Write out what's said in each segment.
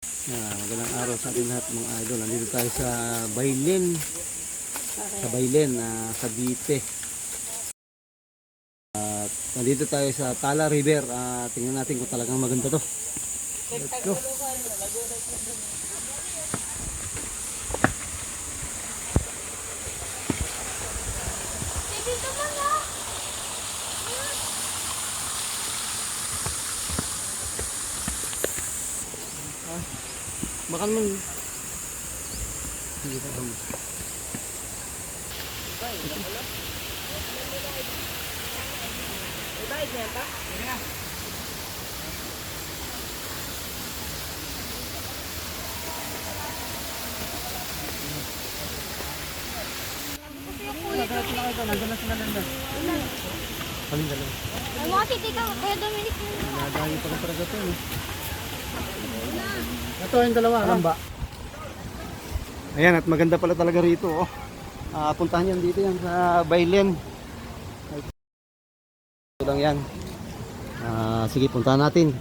Magandang araw sa ating lahat mga idol. Nandito tayo sa Baylen. Sa Baylen, Cavite. At nandito tayo sa Tala River. Tingnan natin kung talagang maganda to. Let's go. Baka naman hindi pa bang Bayad niya ba? Ay, mga titi ka, Kuya Dominic. Nadami pa ng paraga to. Ito yung dalawa. Lamba. Ayan, at maganda pala talaga rito. Puntahan yan dito yan sa Baylen. Ito lang yan. Sige, puntahan natin.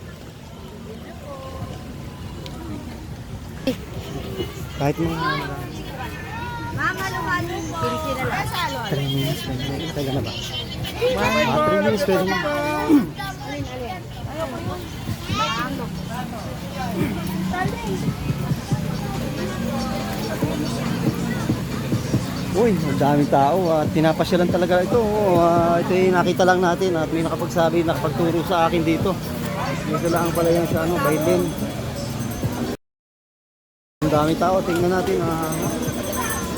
Kahit mga Mama, lumalo po. Sila lang. 3 minutes, pwede na ba? 3 minutes, pwede na. Uy, ang daming tao. Tinapasyalan talaga ito. Ito yung nakita lang natin at may nakapagsabi, nakapagturo sa akin dito. Dito lang pala yan sa Baylen. Ang daming tao. Tingnan natin.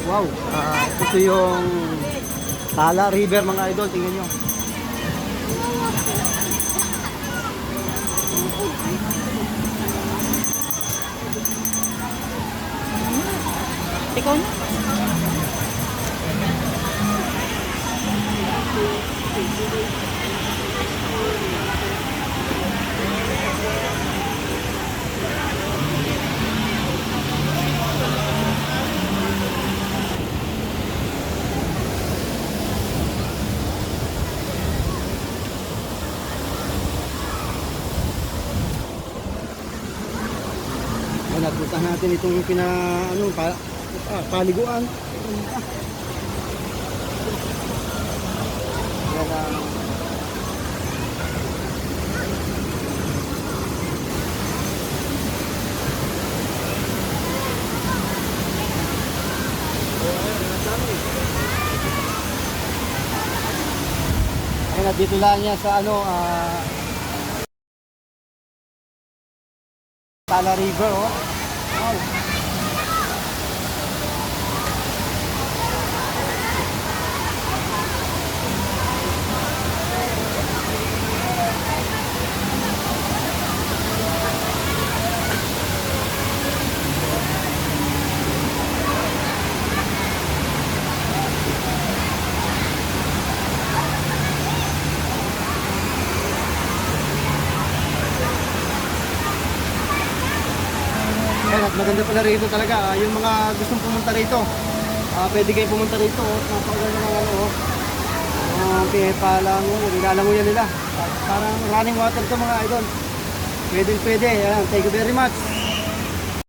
Wow. Ito yung Tala River mga idol. Tingnan nyo. Ikaw na. Napuntahan natin itong paliguan. Ayan, dito lang yan sa Tala River. Wow. At maganda pala rito talaga. Yung mga gustong pumunta rito, pwede kayo pumunta rito. Napakaganda ng pinalanguyan nila. Parang running water to mga idol. Pwede. Ayan, thank you very much.